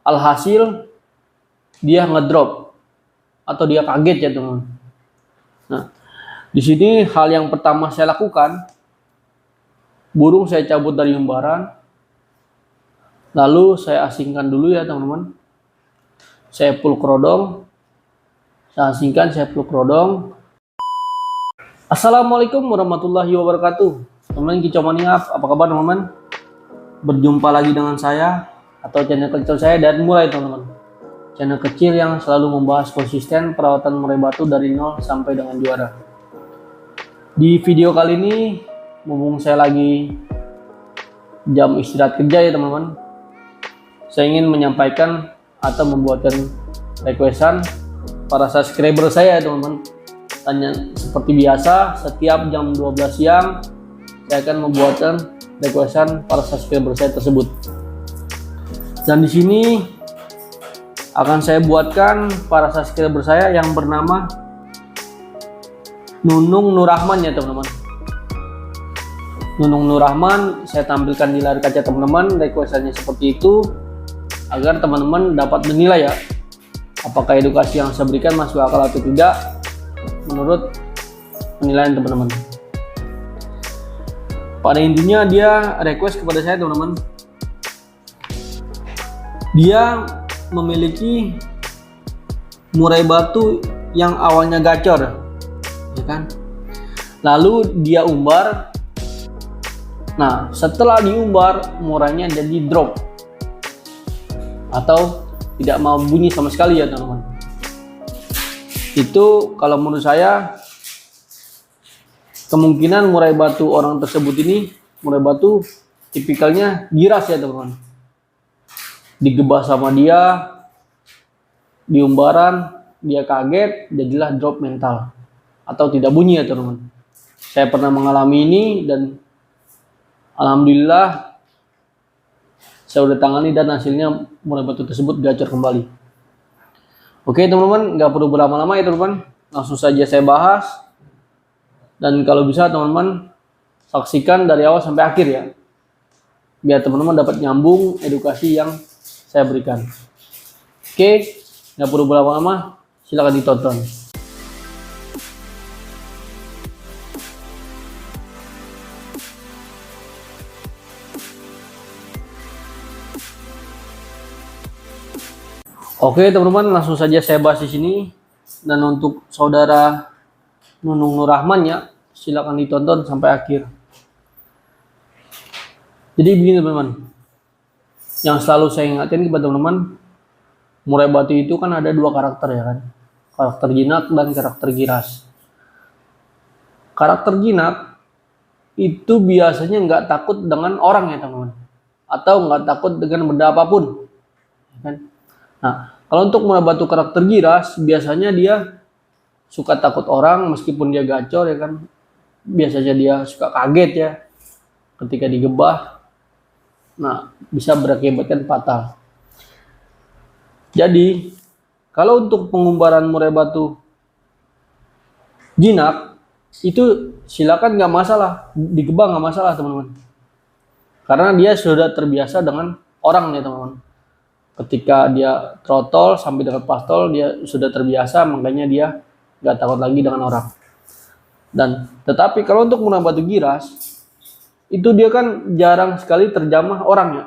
Alhasil dia ngedrop atau dia kaget ya teman. Nah, di sini hal yang pertama saya lakukan, burung saya cabut dari umbaran, lalu saya asingkan dulu ya teman-teman. Saya pull kerodong, saya asingkan, saya pull kerodong. Assalamualaikum warahmatullahi wabarakatuh. Teman-teman Kicomaniap, apa kabar teman-teman? Berjumpa lagi dengan saya atau channel kecil saya dan mulai teman-teman. Channel kecil yang selalu membahas konsisten perawatan murai batu dari nol sampai dengan juara. Di video kali ini, mumpung saya lagi jam istirahat kerja ya teman-teman, saya ingin menyampaikan atau membuatkan requestan para subscriber saya ya teman-teman. Tanya seperti biasa, setiap jam 12 siang saya akan membuatkan requestan para subscriber saya tersebut. Dan di sini akan saya buatkan para subscriber saya yang bernama Nunung Nurrahman ya teman-teman. Nunung Nurrahman saya tampilkan di layar kaca teman-teman, requestannya seperti itu agar teman-teman dapat menilai ya apakah edukasi yang saya berikan masuk akal atau tidak menurut penilaian teman-teman. Pada intinya dia request kepada saya teman-teman, dia memiliki murai batu yang awalnya gacor ya kan, lalu dia umbar. Nah, setelah diumbar murainya jadi drop atau tidak mau bunyi sama sekali ya teman-teman. Itu kalau menurut saya kemungkinan murai batu orang tersebut ini murai batu tipikalnya giras ya teman-teman. Digebah sama dia, di umbaran dia kaget, jadilah drop mental atau tidak bunyi ya teman-teman. Saya pernah mengalami ini dan alhamdulillah saya udah tangani dan hasilnya murai batu tersebut gacor kembali. Oke teman-teman, nggak perlu berlama-lama ya teman-teman, langsung saja saya bahas. Dan kalau bisa teman-teman saksikan dari awal sampai akhir ya, biar teman-teman dapat nyambung edukasi yang saya berikan. Oke, nggak perlu berlama-lama, silakan ditonton. Oke teman-teman, langsung saja saya bahas di sini. Dan untuk saudara Nunung Nurrahman ya, silakan ditonton sampai akhir. Jadi begini teman-teman, yang selalu saya ingatkan kepada teman-teman, murai batu itu kan ada dua karakter ya kan, karakter jinak dan karakter giras. Karakter jinak itu biasanya nggak takut dengan orang ya teman-teman, atau nggak takut dengan benda apapun ya kan? Nah, kalau untuk murai batu karakter giras biasanya dia suka takut orang meskipun dia gacor ya kan, biasanya dia suka kaget ya ketika digebah. Nah, bisa berakibatkan fatal. Jadi, kalau untuk pengumbaran murai batu jinak, itu silakan nggak masalah, digebah nggak masalah teman-teman. Karena dia sudah terbiasa dengan orang ya teman-teman. Ketika dia trotol sampai dengan pastol, dia sudah terbiasa, makanya dia nggak takut lagi dengan orang. Dan tetapi kalau untuk murai batu giras, itu dia kan jarang sekali terjamah orang ya,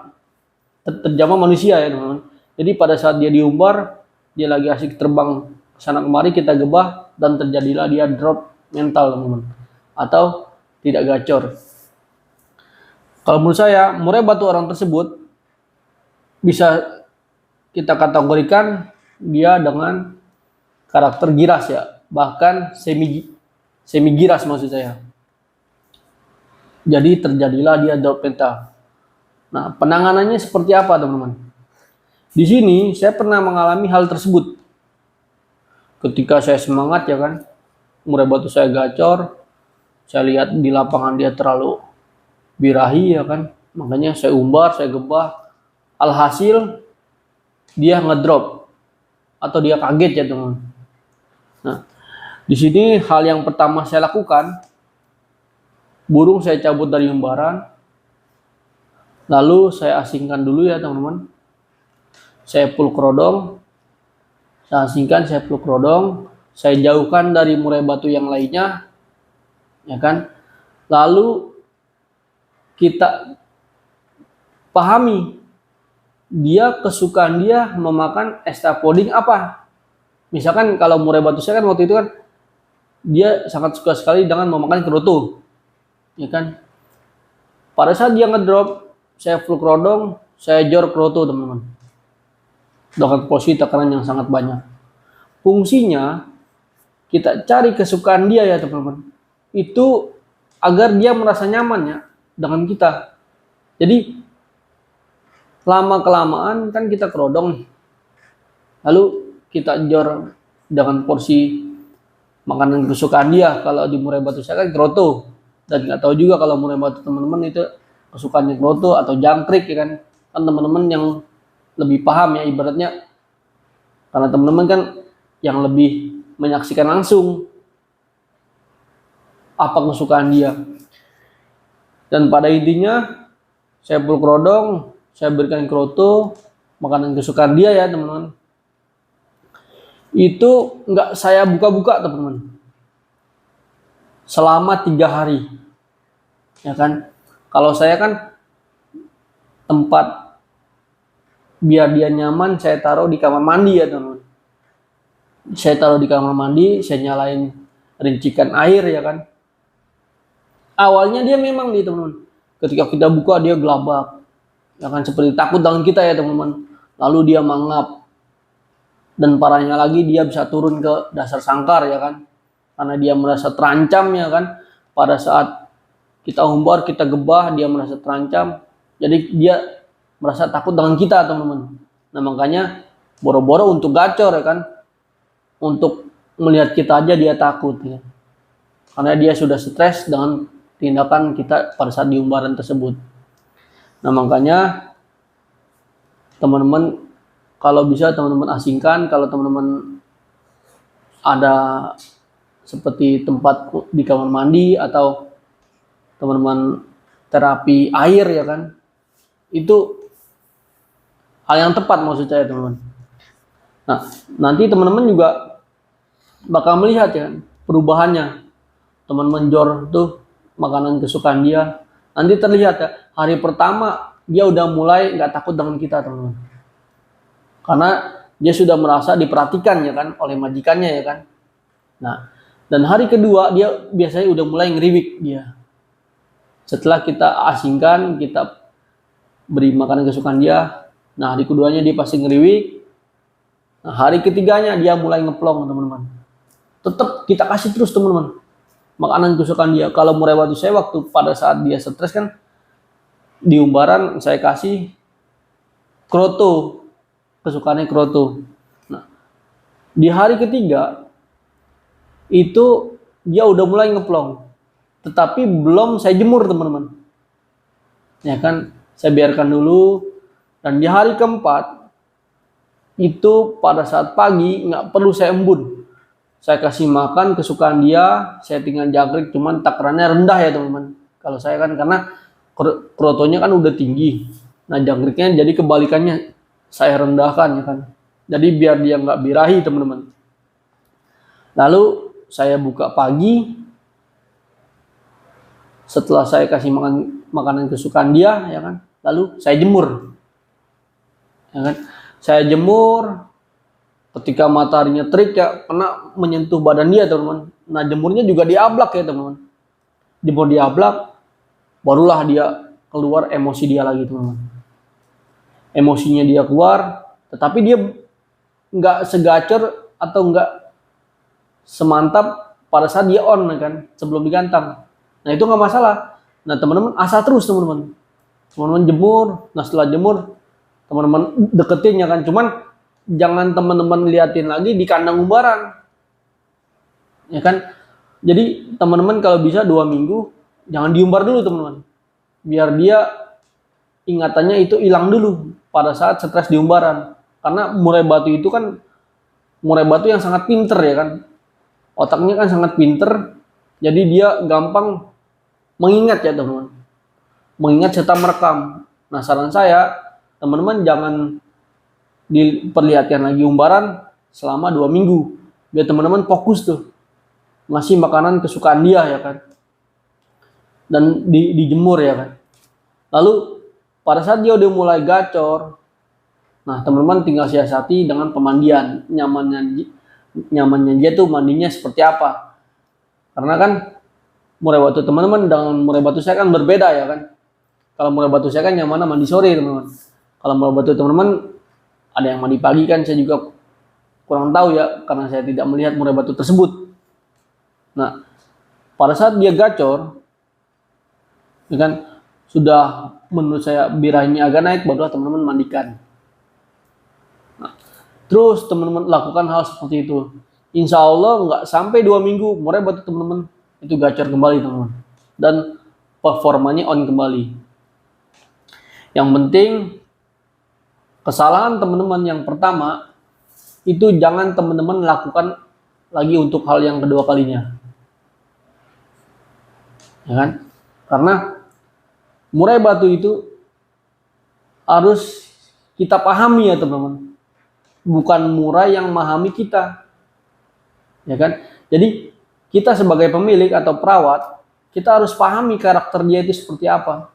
terjamah manusia ya teman-teman. Jadi pada saat dia diumbar, dia lagi asik terbang sana kemari, kita gebah dan terjadilah dia drop mental teman-teman, atau tidak gacor. Kalau menurut saya murai batu orang tersebut bisa kita kategorikan dia dengan karakter giras ya, bahkan semi giras maksud saya. Jadi terjadilah dia drop mental. Nah, penanganannya seperti apa teman-teman? Di sini saya pernah mengalami hal tersebut. Ketika saya semangat ya kan, murai batu saya gacor, saya lihat di lapangan dia terlalu birahi ya kan, makanya saya umbar, saya gebah. Alhasil dia ngedrop atau dia kaget ya teman-teman. Nah, di sini hal yang pertama saya lakukan, burung saya cabut dari umbaran, lalu saya asingkan dulu ya teman-teman. saya peluk rodong, saya asingkan, saya peluk rodong, saya jauhkan dari murai batu yang lainnya, ya kan? Lalu kita pahami kesukaan dia memakan extra pudding apa. Misalkan kalau murai batu saya kan waktu itu kan dia sangat suka sekali dengan memakan kroto, ya kan? Pada saat dia ngedrop, saya peluk rodong, saya jor kroto teman-teman, dengan porsi tekanan yang sangat banyak. Fungsinya kita cari kesukaan dia ya teman-teman, itu agar dia merasa nyaman ya dengan kita. Jadi lama kelamaan kan kita kerodong nih, lalu kita jor dengan porsi makanan kesukaan dia. Kalau di murai batu saya kan kroto, dan nggak tahu juga kalau murai batu teman-teman itu kesukaannya kroto atau jangkrik, ya kan? Kan teman-teman yang lebih paham ya ibaratnya, karena teman-teman kan yang lebih menyaksikan langsung apa kesukaan dia. Dan pada intinya saya peluk rodong, saya berikan kroto, makanan kesukaan dia ya teman-teman. Itu nggak saya buka-buka teman-teman, selama 3 hari, ya kan? Kalau saya kan tempat biar dia nyaman saya taruh di kamar mandi ya teman-teman. Saya taruh di kamar mandi, saya nyalain rincikan air ya kan. Awalnya dia memang nih teman-teman, ketika kita buka dia gelabak, ya kan, seperti takut dengan kita ya teman-teman. Lalu dia mangap, dan parahnya lagi dia bisa turun ke dasar sangkar ya kan, karena dia merasa terancam ya kan. Pada saat kita umbar, kita gebah, dia merasa terancam, jadi dia merasa takut dengan kita teman-teman. Nah makanya boro-boro untuk gacor ya kan, untuk melihat kita aja dia takut ya, karena dia sudah stres dengan tindakan kita pada saat diumbaran tersebut. Nah makanya teman-teman kalau bisa teman-teman asingkan. Kalau teman-teman ada seperti tempat di kamar mandi atau teman-teman terapi air ya kan, itu hal yang tepat maksud saya teman-teman. Nah nanti teman-teman juga bakal melihat ya perubahannya. Teman-teman jor tuh makanan kesukaan dia, nanti terlihat ya hari pertama dia udah mulai nggak takut dengan kita teman-teman, karena dia sudah merasa diperhatikan ya kan oleh majikannya ya kan. Nah dan hari kedua dia biasanya udah mulai ngeriwik dia. Setelah kita asingkan, kita beri makanan kesukaan dia, nah hari keduanya dia pasti ngeriwik. Nah hari ketiganya dia mulai ngeplong teman-teman. Tetap kita kasih terus teman-teman makanan kesukaan dia. Kalau murai batu saya waktu pada saat dia stres kan di umbaran saya kasih kroto, kesukaannya kroto. Nah di hari ketiga itu dia udah mulai ngeplong, tetapi belum saya jemur teman-teman, ya kan, saya biarkan dulu. Dan di hari keempat itu pada saat pagi nggak perlu saya embun, saya kasih makan kesukaan dia, saya tinggal jangkrik, cuman takarannya rendah ya teman-teman. Kalau saya kan karena krotonya kan udah tinggi, nah jangkriknya jadi kebalikannya saya rendahkan ya kan, jadi biar dia nggak birahi teman-teman. Lalu saya buka pagi, setelah saya kasih makanan kesukaan dia ya kan, lalu saya jemur ya kan. Saya jemur ketika mataharinya terik ya, kena menyentuh badan dia teman-teman. Nah jemurnya juga di ablak ya teman-teman, jemur di ablak, barulah dia keluar emosi dia lagi teman-teman. Emosinya dia keluar, tetapi dia nggak segacor atau nggak semantap pada saat dia on ya kan, sebelum digantang. Nah itu nggak masalah. Nah teman-teman asah terus teman-teman, teman-teman jemur. Nah setelah jemur teman-teman deketin ya kan, cuman jangan teman-teman liatin lagi di kandang umbaran ya kan. Jadi teman-teman kalau bisa 2 minggu jangan diumbar dulu teman-teman, biar dia ingatannya itu hilang dulu pada saat stres di umbaran. Karena murai batu itu kan murai batu yang sangat pinter ya kan, otaknya kan sangat pinter, jadi dia gampang mengingat ya teman-teman, mengingat serta merekam. Nah saran saya teman-teman jangan diperlihatkan lagi umbaran selama 2 minggu, biar teman-teman fokus tuh ngasih makanan kesukaan dia ya kan, dan dijemur ya kan. Lalu pada saat dia udah mulai gacor, nah teman-teman tinggal siasati dengan pemandian. Nyamannya dia tuh mandinya seperti apa, karena kan murai batu teman-teman dengan murai batu saya kan berbeda ya kan. Kalau murai batu saya kan nyamannya mandi sore teman-teman. Kalau murai batu teman-teman ada yang mandi pagi kan, saya juga kurang tahu ya karena saya tidak melihat murai batu tersebut. Nah, pada saat dia gacor, ya kan, sudah menurut saya birahinya agak naik, barulah teman-teman mandikan. Nah, terus teman-teman lakukan hal seperti itu. Insya Allah nggak sampai 2 minggu, murai batu teman-teman itu gacor kembali teman-teman. Dan performanya on kembali. Yang penting, kesalahan teman-teman yang pertama, itu jangan teman-teman lakukan lagi untuk hal yang kedua kalinya. Ya kan? Karena murai batu itu harus kita pahami ya teman-teman. Bukan murai yang memahami kita. Ya kan? Jadi kita sebagai pemilik atau perawat, kita harus pahami karakter dia itu seperti apa.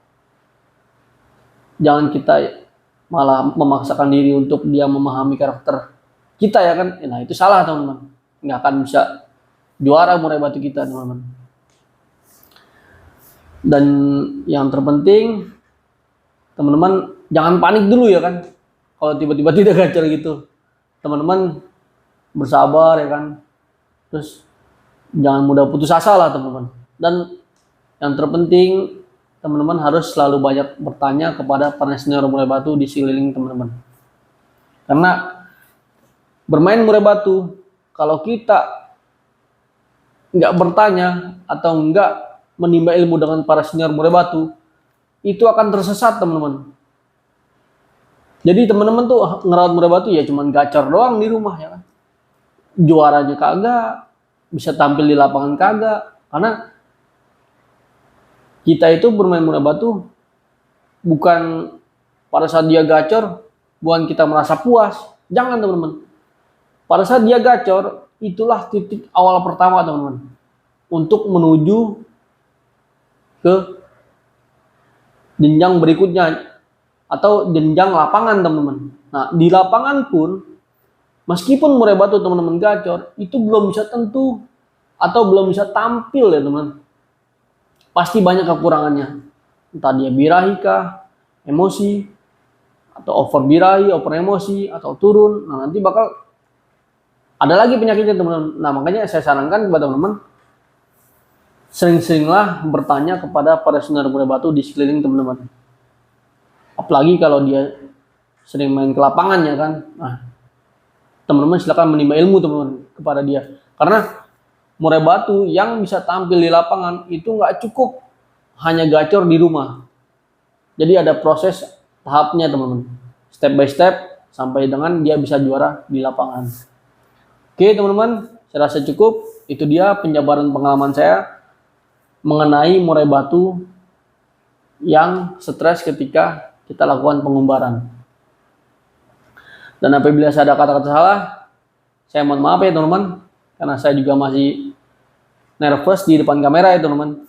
Jangan kita malah memaksakan diri untuk dia memahami karakter kita ya kan. Nah itu salah teman-teman. Nggak akan bisa juara murai batu kita teman-teman. Dan yang terpenting, teman-teman jangan panik dulu ya kan. Kalau tiba-tiba tidak gacor gitu, teman-teman bersabar ya kan. Terus jangan mudah putus asa lah teman-teman. Dan yang terpenting, teman-teman harus selalu banyak bertanya kepada para senior murai batu di sekeliling teman-teman. Karena bermain murai batu, kalau kita nggak bertanya atau nggak menimba ilmu dengan para senior murai batu, itu akan tersesat teman-teman. Jadi teman-teman tuh ngerawat murai batu ya cuman gacor doang di rumah ya kan. Juaranya kagak, bisa tampil di lapangan kagak. Karena kita itu bermain murai batu bukan pada saat dia gacor, bukan kita merasa puas. Jangan teman-teman. Pada saat dia gacor, itulah titik awal pertama teman-teman. Untuk menuju ke jenjang berikutnya atau jenjang lapangan teman-teman. Nah di lapangan pun meskipun murai batu teman-teman gacor, itu belum bisa tentu atau belum bisa tampil ya teman. Pasti banyak kekurangannya. Entah dia birahi kah, emosi, atau over birahi, over emosi, atau turun. Nah nanti bakal ada lagi penyakitnya teman-teman. Nah makanya saya sarankan kepada teman-teman, sering-seringlah bertanya kepada para senior murai batu di sekeliling teman-teman. Apalagi kalau dia sering main ke lapangan ya kan. Nah, teman-teman silakan menimba ilmu teman-teman kepada dia. Karena murai batu yang bisa tampil di lapangan itu nggak cukup hanya gacor di rumah. Jadi ada proses tahapnya teman-teman. Step by step sampai dengan dia bisa juara di lapangan. Oke teman-teman, saya rasa cukup. Itu dia penjabaran pengalaman saya mengenai murai batu yang stres ketika kita lakukan pengumbaran. Dan apabila saya ada kata-kata salah, saya mohon maaf ya teman-teman, karena saya juga masih nervous di depan kamera ya teman-teman.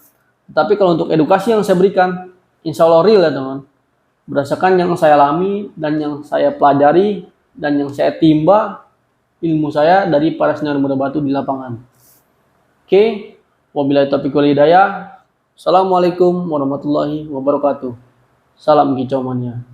Tapi kalau untuk edukasi yang saya berikan, insya Allah real ya teman-teman. Berdasarkan yang saya alami dan yang saya pelajari dan yang saya timba ilmu saya dari para senior murai batu di lapangan. Oke. Wabillahi taufiq wal hidayah. Assalamualaikum warahmatullahi wabarakatuh. Salam kicau mania.